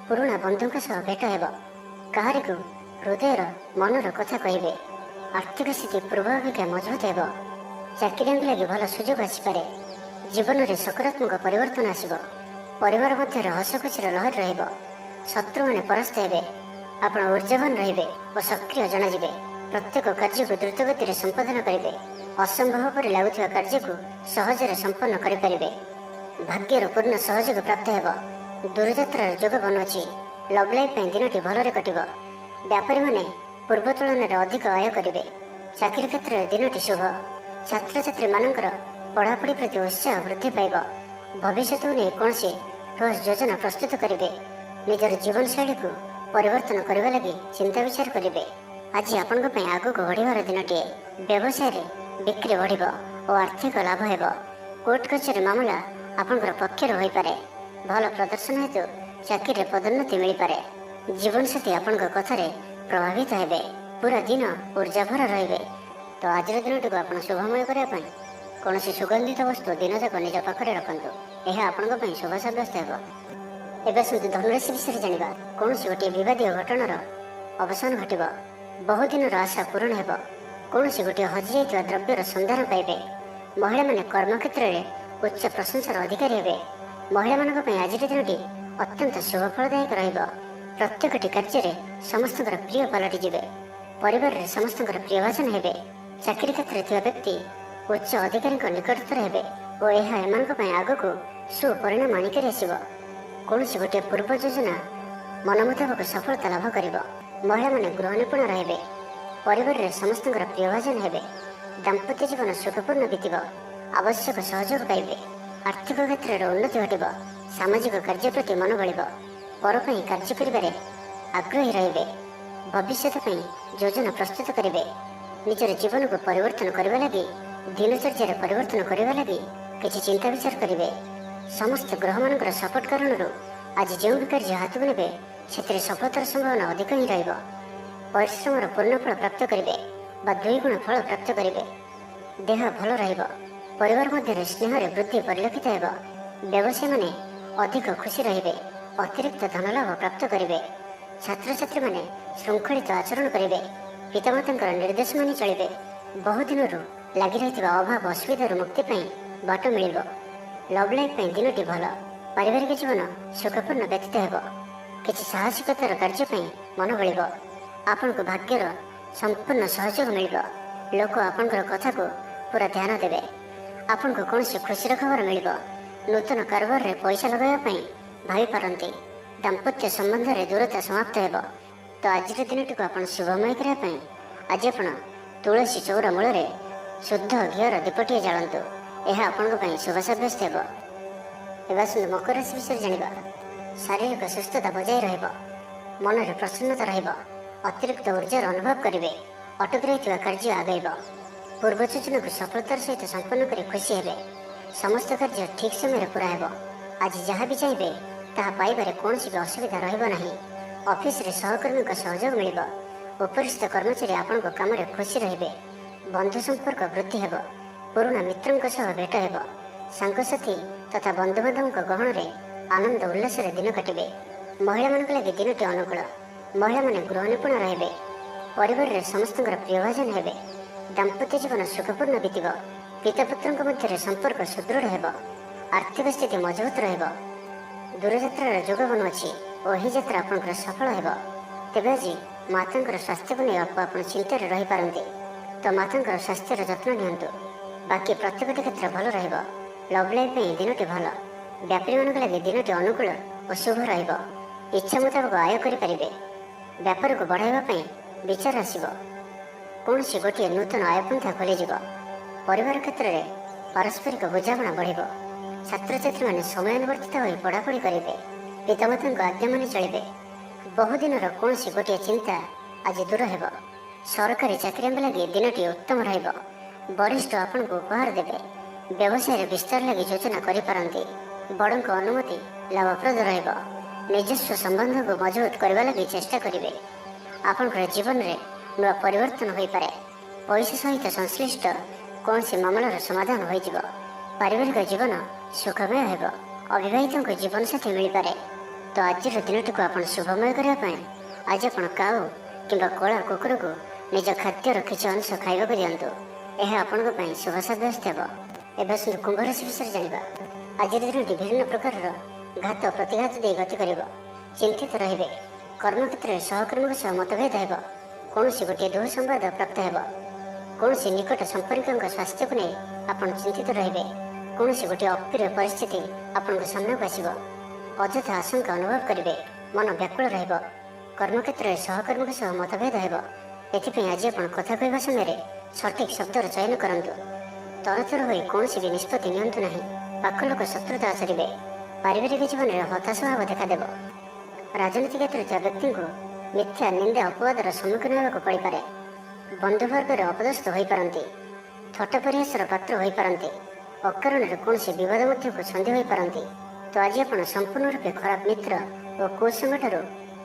ପୁରୁଣା ବନ୍ଧୁଙ୍କ ସହ ଭେଟ ହେବ। କାହାରିକୁ ହୃଦୟର ମନର କଥା କହିବେ। ଆର୍ଥିକ ସ୍ଥିତି ପୂର୍ବ ଅପେକ୍ଷା ମଜବୁତ ହେବ। ଚାକିରିଆଙ୍କ ଲାଗି ଭଲ ସୁଯୋଗ ଆସିପାରେ। ଜୀବନରେ ସକାରାତ୍ମକ ପରିବର୍ତ୍ତନ ଆସିବ। ପରିବାର ମଧ୍ୟରେ ହସ ଖୁସିର ଲହରୀ ରହିବ। ଶତ୍ରୁମାନେ ପରାସ୍ତ ହେବେ। ଆପଣ ଊର୍ଜାବାନ ରହିବେ ଓ ସକ୍ରିୟ ଜଣାଯିବେ। ପ୍ରତ୍ୟେକ କାର୍ଯ୍ୟକୁ ଦ୍ରୁତଗତିରେ ସମ୍ପାଦନ କରିବେ। ଅସମ୍ଭବ ପରି ଲାଗୁଥିବା କାର୍ଯ୍ୟକୁ ସହଜରେ ସମ୍ପନ୍ନ କରିପାରିବେ। ଭାଗ୍ୟର ପୂର୍ଣ୍ଣ ସହଯୋଗ ପ୍ରାପ୍ତ ହେବ। ଦୂରଯାତ୍ରାର ଯୋଗ ବନୁଅଛି। ଲଭ୍ ଲାଇଫ୍ ପାଇଁ ଦିନଟି ଭଲରେ କଟିବ। ବ୍ୟାପାରୀମାନେ ପୂର୍ବ ତୁଳନାରେ ଅଧିକ ଆୟ କରିବେ। ଚାକିରି କ୍ଷେତ୍ରରେ ଦିନଟି ଶୁଭ। ଛାତ୍ରଛାତ୍ରୀମାନଙ୍କର ପଢ଼ାପଢ଼ି ପ୍ରତି ଉତ୍ସାହ ବୃଦ୍ଧି ପାଇବ। ଭବିଷ୍ୟତକୁ ନେଇ କୌଣସି ଠୋସ୍ ଯୋଜନା ପ୍ରସ୍ତୁତ କରିବେ। ନିଜର ଜୀବନଶୈଳୀକୁ ପରିବର୍ତ୍ତନ କରିବା ଲାଗି ଚିନ୍ତା ବିଚାର କରିବେ। ଆଜି ଆପଣଙ୍କ ପାଇଁ ଆଗକୁ ବଢ଼ିବାର ଦିନଟିଏ। ବ୍ୟବସାୟରେ ବିକ୍ରି ବଢ଼ିବ ଓ ଆର୍ଥିକ ଲାଭ ହେବ। କୋର୍ଟ କଚେରୀ ମାମଲା ଆପଣଙ୍କର ପକ୍ଷରେ ହୋଇପାରେ। ଭଲ ପ୍ରଦର୍ଶନ ହେତୁ ଚାକିରିରେ ପଦୋନ୍ନତି ମିଳିପାରେ। ଜୀବନସାଥୀ ଆପଣଙ୍କ କଥାରେ ପ୍ରଭାବିତ ହେବେ। ପୁରା ଦିନ ଊର୍ଜାଭରା ରହିବେ। ତ ଆଜିର ଦିନଟିକୁ ଆପଣ ଶୁଭମୟ କରିବା ପାଇଁ କୌଣସି ସୁଗନ୍ଧିତ ବସ୍ତୁ ଦିନଯାକ ନିଜ ପାଖରେ ରଖନ୍ତୁ। ଏହା ଆପଣଙ୍କ ପାଇଁ ଶୁଭ ସାବ୍ୟସ୍ତ ହେବ। ଏବେ ଆସନ୍ତୁ ଧନୁରାଶି ବିଷୟରେ ଜାଣିବା। କୌଣସି ଗୋଟିଏ ବିବାଦୀୟ ଘଟଣାର ଅବସାନ ଘଟିବ। ବହୁଦିନର ଆଶା ପୂରଣ ହେବ। କୌଣସି ଗୋଟିଏ ହଜିଯାଇଥିବା ଦ୍ରବ୍ୟର ସନ୍ଧାନ ପାଇବେ। ମହିଳାମାନେ କର୍ମକ୍ଷେତ୍ରରେ ଉଚ୍ଚ ପ୍ରଶଂସାର ଅଧିକାରୀ ହେବେ। ମହିଳାମାନଙ୍କ ପାଇଁ ଆଜିର ଦିନଟି ଅତ୍ୟନ୍ତ ଶୁଭଫଳଦାୟକ ରହିବ। ପ୍ରତ୍ୟେକଟି କାର୍ଯ୍ୟରେ ସମସ୍ତଙ୍କର ପ୍ରିୟ ପାଲଟିଯିବେ। ପରିବାରରେ ସମସ୍ତଙ୍କର ପ୍ରିୟଭାଜନ ହେବେ। ଚାକିରି କ୍ଷେତ୍ରରେ ଥିବା ବ୍ୟକ୍ତି ଉଚ୍ଚ ଅଧିକାରୀଙ୍କ ନିକଟତର ହେବେ ଓ ଏହା ଏମାନଙ୍କ ପାଇଁ ଆଗକୁ ସୁପରିଣାମ ଆଣିକରି ଆସିବ। କୌଣସି ଗୋଟିଏ ପୂର୍ବ ଯୋଜନା ମନ ମୁତାବକ ସଫଳତା ଲାଭ କରିବ। ମହିଳାମାନେ ଗୃହ ନିପୁଣ ରହିବେ। ପରିବାରରେ ସମସ୍ତଙ୍କର ପ୍ରିୟଭାଜନ ହେବେ। ଦାମ୍ପତ୍ୟ ଜୀବନ ସୁଖପୂର୍ଣ୍ଣ ବିତିବ। ଆବଶ୍ୟକ ସହଯୋଗ ପାଇବେ। ଆର୍ଥିକ କ୍ଷେତ୍ରରେ ଉନ୍ନତି ଘଟିବ। ସାମାଜିକ କାର୍ଯ୍ୟ ପ୍ରତି ମନ ବଳିବ। ପର ପାଇଁ କାର୍ଯ୍ୟ କରିବାରେ ଆଗ୍ରହୀ ରହିବେ। ଭବିଷ୍ୟତ ପାଇଁ ଯୋଜନା ପ୍ରସ୍ତୁତ କରିବେ। ନିଜର ଜୀବନକୁ ପରିବର୍ତ୍ତନ କରିବା ଲାଗି ଦିନଚର୍ଯ୍ୟାରେ ପରିବର୍ତ୍ତନ କରିବା ଲାଗି କିଛି ଚିନ୍ତା ବିଚାର କରିବେ। ସମସ୍ତ ଗ୍ରହମାନଙ୍କର ସପୋର୍ଟ କାରଣରୁ ଆଜି ଯେଉଁ ବି କାର୍ଯ୍ୟ ହାତକୁ ନେବେ ସେଥିରେ ସଫଳତାର ସମ୍ଭାବନା ଅଧିକ ହିଁ ରହିବ। ପରିଶ୍ରମର ପୂର୍ଣ୍ଣ ଫଳ ପ୍ରାପ୍ତ କରିବେ ବା 2 ଗୁଣ ଫଳ ପ୍ରାପ୍ତ କରିବେ। ଦେହ ଭଲ ରହିବ। ପରିବାର ମଧ୍ୟରେ ସ୍ନେହରେ ବୃଦ୍ଧି ପରିଲକ୍ଷିତ ହେବ। ବ୍ୟବସାୟୀମାନେ ଅଧିକ ଖୁସି ରହିବେ। ଅତିରିକ୍ତ ଧନଲାଭ ପ୍ରାପ୍ତ କରିବେ। ଛାତ୍ରଛାତ୍ରୀମାନେ ଶୃଙ୍ଖଳିତ ଆଚରଣ କରିବେ। ପିତାମାତାଙ୍କର ନିର୍ଦ୍ଦେଶ ମାନି ଚଳିବେ। ବହୁଦିନରୁ ଲାଗି ରହିଥିବା ଅଭାବ ଅସୁବିଧାରୁ ମୁକ୍ତି ପାଇଁ ବାଟ ମିଳିବ। ଲଭ୍ ଲାଇଫ୍ ପାଇଁ ଦିନଟି ଭଲ। ପାରିବାରିକ ଜୀବନ ସୁଖପୂର୍ଣ୍ଣ ବ୍ୟତୀତ ହେବ। କିଛି ସାହସିକତାର କାର୍ଯ୍ୟ ପାଇଁ ମନ ବଳିବ। ଆପଣଙ୍କୁ ଭାଗ୍ୟର ସମ୍ପୂର୍ଣ୍ଣ ସହଯୋଗ ମିଳିବ। ଲୋକ ଆପଣଙ୍କର କଥାକୁ ପୁରା ଧ୍ୟାନ ଦେବେ। ଆପଣଙ୍କୁ କୌଣସି ଖୁସିର ଖବର ମିଳିବ। ନୂତନ କାରବାରରେ ପଇସା ଲଗାଇବା ପାଇଁ ଭାବିପାରନ୍ତି। ଦାମ୍ପତ୍ୟ ସମ୍ବନ୍ଧରେ ଦୂରତା ସମାପ୍ତ ହେବ। ତ ଆଜିର ଦିନଟିକୁ ଆପଣ ଶୁଭମୟ କରିବା ପାଇଁ ଆଜି ଆପଣ ତୁଳସୀ ଚଉରା ମୂଳରେ ଶୁଦ୍ଧ ଘିଅର ଦୀପଟିଏ ଜାଳନ୍ତୁ। ଏହା ଆପଣଙ୍କ ପାଇଁ ଶୁଭ ସାବ୍ୟସ୍ତ ହେବ। ଏବେ ଆସନ୍ତୁ ମକର ରାଶି ବିଷୟରେ ଜାଣିବା। ଶାରୀରିକ ସୁସ୍ଥତା ବଜାୟ ରହିବ। ମନରେ ପ୍ରସନ୍ନତା ରହିବ। ଅତିରିକ୍ତ ଉର୍ଜାର ଅନୁଭବ କରିବେ। ଅଟକି ରହିଥିବା କାର୍ଯ୍ୟ ଆଗେଇବ। ପୂର୍ବ ଯୋଜନାକୁ ସଫଳତାର ସହିତ ସମ୍ପନ୍ନ କରି ଖୁସି ହେବେ। ସମସ୍ତ କାର୍ଯ୍ୟ ଠିକ୍ ସମୟରେ ପୁରା ହେବ। ଆଜି ଯାହା ବି ଚାହିଁବେ ତାହା ପାଇବାରେ କୌଣସି ବି ଅସୁବିଧା ରହିବ ନାହିଁ। ଅଫିସରେ ସହକର୍ମୀଙ୍କ ସହଯୋଗ ମିଳିବ। ଉପରିସ୍ଥ କର୍ମଚାରୀ ଆପଣଙ୍କ କାମରେ ଖୁସି ରହିବେ। ବନ୍ଧୁ ସମ୍ପର୍କ ବୃଦ୍ଧି ହେବ। ପୁରୁଣା ମିତ୍ରଙ୍କ ସହ ଭେଟ ହେବ। ସାଙ୍ଗସାଥୀ ତଥା ବନ୍ଧୁବାନ୍ଧବଙ୍କ ଗହଣରେ ଆନନ୍ଦ ଉଲ୍ଲାସରେ ଦିନ କାଟିବେ। ମହିଳାମାନଙ୍କ ଲାଗି ଦିନଟି ଅନୁକୂଳ। ମହିଳାମାନେ ଗୃହ ନିପୁଣ ରହିବେ। ପରିବାରରେ ସମସ୍ତଙ୍କର ପ୍ରିୟଭାଜନ ହେବେ। ଦାମ୍ପତ୍ୟ ଜୀବନ ସୁଖପୂର୍ଣ୍ଣ ବିତିବ। ପିତାପୁତ୍ରଙ୍କ ମଧ୍ୟରେ ସମ୍ପର୍କ ସୁଦୃଢ଼ ହେବ। ଆର୍ଥିକ ସ୍ଥିତି ମଜବୁତ ରହିବ। ଦୂରଯାତ୍ରାର ଯୋଗ ବନୁଅଛି ଓ ଏହି ଯାତ୍ରା ଆପଣଙ୍କର ସଫଳ ହେବ। ତେବେ ଆଜି ମାତାଙ୍କର ସ୍ୱାସ୍ଥ୍ୟକୁ ନେଇ ଆପଣ ଚିନ୍ତାରେ ରହିପାରନ୍ତି। ତ ମାତାଙ୍କର ସ୍ୱାସ୍ଥ୍ୟର ଯତ୍ନ ନିଅନ୍ତୁ। ବାକି ପ୍ରତ୍ୟେକଟି କ୍ଷେତ୍ର ଭଲ ରହିବ। ଲଭ୍ ଲାଇଫ୍ ପାଇଁ ଦିନଟି ଭଲ। ବ୍ୟାପାରୀମାନଙ୍କ ଲାଗି ଦିନଟି ଅନୁକୂଳ ଓ ଶୁଭ ରହିବ। ଇଚ୍ଛା ମୁତାବକ ଆୟ କରିପାରିବେ। ବ୍ୟାପାରକୁ ବଢ଼ାଇବା ପାଇଁ ବିଚାର ଆସିବ। କୌଣସି ଗୋଟିଏ ନୂତନ ଆୟପନ୍ଥା ଖୋଲିଯିବ। ପରିବାର କ୍ଷେତ୍ରରେ ପାରସ୍ପରିକ ବୁଝାମଣା ବଢ଼ିବ। ଛାତ୍ରଛାତ୍ରୀମାନେ ସମୟାନୁବର୍ତ୍ତିତ ହୋଇ ପଢ଼ାପଢ଼ି କରିବେ। ପିତାମାତାଙ୍କ ଆଜ୍ଞା ମାନି ଚଳିବେ। ବହୁଦିନର କୌଣସି ଗୋଟିଏ ଚିନ୍ତା ଆଜି ଦୂର ହେବ। ସରକାରୀ ଚାକିରିଆଙ୍କ ଲାଗି ଦିନଟି ଉତ୍ତମ ରହିବ। ବରିଷ୍ଠ ଆପଣଙ୍କୁ ଉପହାର ଦେବେ। ବ୍ୟବସାୟରେ ବିସ୍ତାର ଲାଗି ଯୋଜନା କରିପାରନ୍ତି। ବଡ଼ଙ୍କ ଅନୁମତି ଲାଭପ୍ରଦ ରହିବ। ନିଜସ୍ୱ ସମ୍ବନ୍ଧକୁ ମଜବୁତ କରିବା ଲାଗି ଚେଷ୍ଟା କରିବେ। ଆପଣଙ୍କର ଜୀବନରେ ନୂଆ ପରିବର୍ତ୍ତନ ହୋଇପାରେ। ପଇସା ସହିତ ସଂଶ୍ଳିଷ୍ଟ କୌଣସି ମାମଲାର ସମାଧାନ ହୋଇଯିବ। ପାରିବାରିକ ଜୀବନ ସୁଖମୟ ହେବ। ଅବିବାହିତଙ୍କୁ ଜୀବନସାଥୀ ମିଳିପାରେ। ତ ଆଜିର ଦିନଟିକୁ ଆପଣ ଶୁଭମୟ କରିବା ପାଇଁ ଆଜି ଆପଣ କାଉ କିମ୍ବା କଳା କୁକୁରକୁ ନିଜ ଖାଦ୍ୟର କିଛି ଅଂଶ ଖାଇବାକୁ ଦିଅନ୍ତୁ। ଏହା ଆପଣଙ୍କ ପାଇଁ ଶୁଭ ସାବ୍ୟସ୍ତ ହେବ। ଏବେ ଆସନ୍ତୁ କୁମ୍ଭ ରାଶି ବିଷୟରେ ଜାଣିବା। ଆଜିର ଦିନଟି ବିଭିନ୍ନ ପ୍ରକାରର ଘାତ ପ୍ରତିଘାତ ଦେଇ ଗତି କରିବ। ଚିନ୍ତିତ ରହିବେ। କର୍ମକ୍ଷେତ୍ରରେ ସହକର୍ମୀଙ୍କ ସହ ମତଭେଦ ହେବ। କୌଣସି ଗୋଟିଏ ଦୁଃସମ୍ବାଦ ପ୍ରାପ୍ତ ହେବ। କୌଣସି ନିକଟ ସମ୍ପର୍କୀୟଙ୍କ ସ୍ୱାସ୍ଥ୍ୟକୁ ନେଇ ଆପଣ ଚିନ୍ତିତ ରହିବେ। କୌଣସି ଗୋଟିଏ ଅପ୍ରିୟ ପରିସ୍ଥିତି ଆପଣଙ୍କ ସାମ୍ନାକୁ ଆସିବ। ଅଯଥା ଆଶଙ୍କା ଅନୁଭବ କରିବେ। ମନ ବ୍ୟାକୁଳ ରହିବ। କର୍ମକ୍ଷେତ୍ରରେ ସହକର୍ମୀଙ୍କ ସହ ମତଭେଦ ହେବ। ଏଥିପାଇଁ ଆଜି ଆପଣ କଥା କହିବା ସମୟରେ ସଠିକ୍ ଶବ୍ଦର ଚୟନ କରନ୍ତୁ। ତରତର ହୋଇ କୌଣସି ବି ନିଷ୍ପତ୍ତି ନିଅନ୍ତୁ ନାହିଁ। ପାଖ ଲୋକ ଶତ୍ରୁତା ଆଚରିବେ। ପାରିବାରିକ ଜୀବନରେ ହତାଶ ଭାବ ଦେଖାଦେବ। ରାଜନୀତି କ୍ଷେତ୍ରରେ ଥିବା ବ୍ୟକ୍ତିଙ୍କୁ ମିଥ୍ୟା ନିନ୍ଦା ଅପବାଦର ସମ୍ମୁଖୀନ ହେବାକୁ ପଡ଼ିପାରେ। ବନ୍ଧୁବର୍ଗରେ ଅପଦସ୍ଥ ହୋଇପାରନ୍ତି। ଥଟ୍ଟା ପରିହାସର ପାତ୍ର ହୋଇପାରନ୍ତି। ଅକାରଣରେ କୌଣସି ବିବାଦ ମଧ୍ୟକୁ ଛନ୍ଦି ହୋଇପାରନ୍ତି। ତ ଆଜି ଆପଣ ସମ୍ପୂର୍ଣ୍ଣ ରୂପେ ଖରାପ ମିତ୍ର ଓ କୁସଙ୍ଗଠାରୁ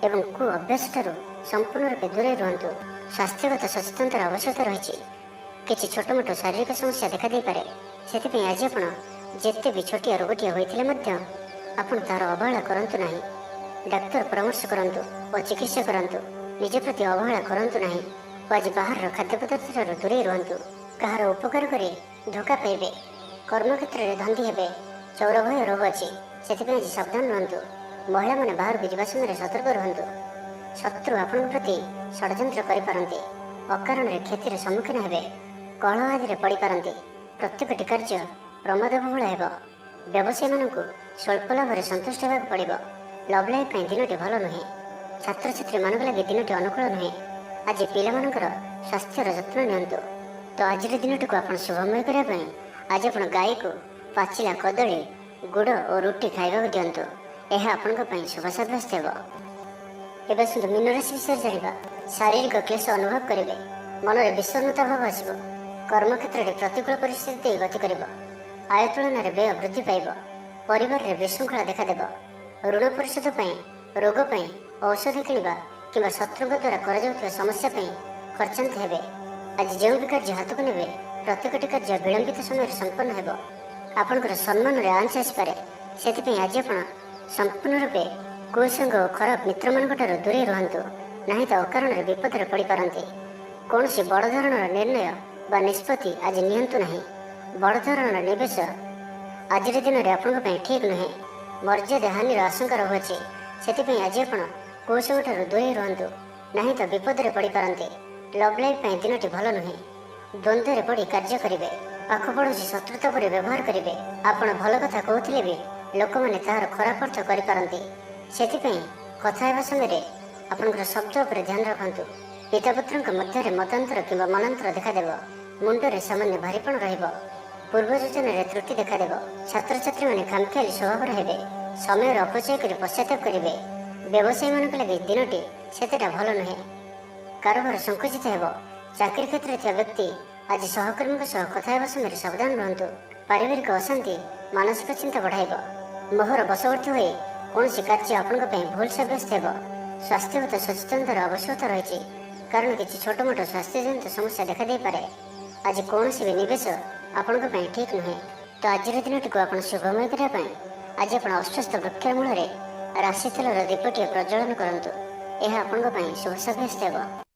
ଏବଂ କୁ ଅଭ୍ୟାସଠାରୁ ସମ୍ପୂର୍ଣ୍ଣ ରୂପେ ଦୂରେଇ ରୁହନ୍ତୁ। ସ୍ୱାସ୍ଥ୍ୟଗତ ସଚେତନତାର ଆବଶ୍ୟକତା ରହିଛି। କିଛି ଛୋଟମୋଟ ଶାରୀରିକ ସମସ୍ୟା ଦେଖାଦେଇପାରେ। ସେଥିପାଇଁ ଆଜି ଆପଣ ଯେତେ ବି ଛୋଟିଆ ରୋଗଟିଏ ହୋଇଥିଲେ ମଧ୍ୟ ଆପଣ ତାହାର ଅବହେଳା କରନ୍ତୁ ନାହିଁ। ଡାକ୍ତର ପରାମର୍ଶ କରନ୍ତୁ ଓ ଚିକିତ୍ସା କରନ୍ତୁ। ନିଜ ପ୍ରତି ଅବହେଳା କରନ୍ତୁ ନାହିଁ ଓ ଆଜି ବାହାରର ଖାଦ୍ୟପଦାର୍ଥଠାରୁ ଦୂରେଇ ରୁହନ୍ତୁ। କାହାର ଉପକାର କରି ଧୋକା ପାଇବେ। କର୍ମକ୍ଷେତ୍ରରେ ଧନ୍ଦୀ ହେବେ। ଚୌର ଭୟ ରୋଗ ଅଛି। ସେଥିପାଇଁ ଆଜି ସାବଧାନ ରୁହନ୍ତୁ। ମହିଳାମାନେ ବାହାରକୁ ଯିବା ସମୟରେ ସତର୍କ ରୁହନ୍ତୁ। ଶତ୍ରୁ ଆପଣଙ୍କ ପ୍ରତି ଷଡ଼ଯନ୍ତ୍ର କରିପାରନ୍ତି। ଅକାରଣରେ କ୍ଷତିର ସମ୍ମୁଖୀନ ହେବେ। କଳହ ଆଦିରେ ପଡ଼ିପାରନ୍ତି। ପ୍ରତ୍ୟେକଟି କାର୍ଯ୍ୟ ପ୍ରମାଦବହୁଳ ହେବ। ବ୍ୟବସାୟୀମାନଙ୍କୁ ସ୍ୱଳ୍ପ ଲାଭରେ ସନ୍ତୁଷ୍ଟ ହେବାକୁ ପଡ଼ିବ। ଲଭ୍ ଲାଇଫ୍ ପାଇଁ ଦିନଟି ଭଲ ନୁହେଁ। ଛାତ୍ରଛାତ୍ରୀମାନଙ୍କ ଲାଗି ଦିନଟି ଅନୁକୂଳ ନୁହେଁ। ଆଜି ପିଲାମାନଙ୍କର ସ୍ୱାସ୍ଥ୍ୟର ଯତ୍ନ ନିଅନ୍ତୁ। ତ ଆଜିର ଦିନଟିକୁ ଆପଣ ଶୁଭମୟ କରିବା ପାଇଁ ଆଜି ଆପଣ ଗାଈକୁ ପାଚିଲା କଦଳୀ, ଗୁଡ଼ ଓ ରୁଟି ଖାଇବାକୁ ଦିଅନ୍ତୁ। ଏହା ଆପଣଙ୍କ ପାଇଁ ଶୁଭ ସାବ୍ୟସ୍ତ ହେବ। ଏବେ ଆସନ୍ତୁ ମୀନ ରାଶି ବିଷୟରେ ଜାଣିବା। ଶାରୀରିକ କ୍ଲେଶ ଅନୁଭବ କରିବେ। ମନରେ ବିଷଣ୍ଣତା ଭାବ ଆସିବ। କର୍ମକ୍ଷେତ୍ରରେ ପ୍ରତିକୂଳ ପରିସ୍ଥିତି ଦେଇ ଗତି କରିବ। ଆୟ ତୁଳନାରେ ବ୍ୟୟ ବୃଦ୍ଧି ପାଇବ। ପରିବାରରେ ବିଶୃଙ୍ଖଳା ଦେଖାଦେବ। ଋଣ ପରିଶୋଧ ପାଇଁ, ରୋଗ ପାଇଁ, ଔଷଧ କିଣିବା କିମ୍ବା ଶତ୍ରୁଙ୍କ ଦ୍ୱାରା କରାଯାଉଥିବା ସମସ୍ୟା ପାଇଁ ଖର୍ଚ୍ଚାନ୍ତ ହେବେ। ଆଜି ଯେଉଁ ବି କାର୍ଯ୍ୟ ହାତକୁ ନେବେ ପ୍ରତ୍ୟେକଟି କାର୍ଯ୍ୟ ବିଳମ୍ବିତ ସମୟରେ ସମ୍ପନ୍ନ ହେବ। ଆପଣଙ୍କର ସମ୍ମାନରେ ଆଞ୍ଚ ଆସିପାରେ। ସେଥିପାଇଁ ଆଜି ଆପଣ ସମ୍ପୂର୍ଣ୍ଣ ରୂପେ କୁସଙ୍ଗ ଓ ଖରାପ ମିତ୍ରମାନଙ୍କଠାରୁ ଦୂରେଇ ରୁହନ୍ତୁ। ନାହିଁ ତ ଅକାରଣରେ ବିପଦରେ ପଡ଼ିପାରନ୍ତି। କୌଣସି ବଡ଼ ଧରଣର ନିର୍ଣ୍ଣୟ ବା ନିଷ୍ପତ୍ତି ଆଜି ନିଅନ୍ତୁ ନାହିଁ। ବଡ଼ ଧରଣର ନିବେଶ ଆଜିର ଦିନରେ ଆପଣଙ୍କ ପାଇଁ ଠିକ୍ ନୁହେଁ। ମର୍ଯ୍ୟାଦା ହାନିର ଆଶଙ୍କା ରହୁଅଛି। ସେଥିପାଇଁ ଆଜି ଆପଣ କୁସଙ୍ଗଠାରୁ ଦୂରେଇ ରୁହନ୍ତୁ। ନାହିଁ ତ ବିପଦରେ ପଡ଼ିପାରନ୍ତି। ଲଭ୍ ଲାଇଫ୍ ପାଇଁ ଦିନଟି ଭଲ ନୁହେଁ। ଦ୍ୱନ୍ଦ୍ୱରେ ପଡ଼ି କାର୍ଯ୍ୟ କରିବେ। ପାଖ ପଡ଼ୋଶୀ ଶତ୍ରୁତା ପରି ବ୍ୟବହାର କରିବେ। ଆପଣ ଭଲ କଥା କହୁଥିଲେ ବି ଲୋକମାନେ ତାହାର ଖରାପ ଅର୍ଥ କରିପାରନ୍ତି। ସେଥିପାଇଁ କଥା ହେବା ସମୟରେ ଆପଣଙ୍କର ଶବ୍ଦ ଉପରେ ଧ୍ୟାନ ରଖନ୍ତୁ। ପିତାପୁତ୍ରଙ୍କ ମଧ୍ୟରେ ମତାନ୍ତର କିମ୍ବା ମନାନ୍ତର ଦେଖାଦେବ। ମୁଣ୍ଡରେ ସାମାନ୍ୟ ଭାରିପଣ ରହିବ। ପୂର୍ବ ଯୋଜନାରେ ତ୍ରୁଟି ଦେଖାଦେବ। ଛାତ୍ରଛାତ୍ରୀମାନେ ଖାମଖିଆଲି ସ୍ୱଭାବର ହେବେ। ସମୟର ଅପଚୟ କରି ପଶ୍ଚାତାପ କରିବେ। ବ୍ୟବସାୟୀମାନଙ୍କ ଲାଗି ଦିନଟି ସେତେଟା ଭଲ ନୁହେଁ। କାରବାର ସଂକୁଚିତ ହେବ। ଚାକିରି କ୍ଷେତ୍ରରେ ଥିବା ବ୍ୟକ୍ତି ଆଜି ସହକର୍ମୀଙ୍କ ସହ କଥା ହେବା ସମୟରେ ସାବଧାନ ରୁହନ୍ତୁ। ପାରିବାରିକ ଅଶାନ୍ତି ମାନସିକ ଚିନ୍ତା ବଢ଼ାଇବ। ମୋହର ବଶବର୍ତ୍ତୀ ହୋଇ କୌଣସି କାର୍ଯ୍ୟ ଆପଣଙ୍କ ପାଇଁ ଭୁଲ ସାବ୍ୟସ୍ତ ହେବ। ସ୍ୱାସ୍ଥ୍ୟଗତ ସଚେତନତାର ଆବଶ୍ୟକତା ରହିଛି। କାରଣ କିଛି ଛୋଟମୋଟ ସ୍ୱାସ୍ଥ୍ୟଜନିତ ସମସ୍ୟା ଦେଖାଦେଇପାରେ। ଆଜି କୌଣସି ବି ନିବେଶ ଆପଣଙ୍କ ପାଇଁ ଠିକ୍ ନୁହେଁ। ତ ଆଜିର ଦିନଟିକୁ ଆପଣ ଶୁଭମୟ କରିବା ପାଇଁ ଆଜି ଆପଣ ଅଶ୍ୱସ୍ଥ ବୃକ୍ଷ ମୂଳରେ ରାଶି ତେଲର ଦୀପଟିଏ ପ୍ରଜ୍ୱଳନ କରନ୍ତୁ। ଏହା ଆପଣଙ୍କ ପାଇଁ ଶୁଭ ସାବ୍ୟସ୍ତ ହେବ।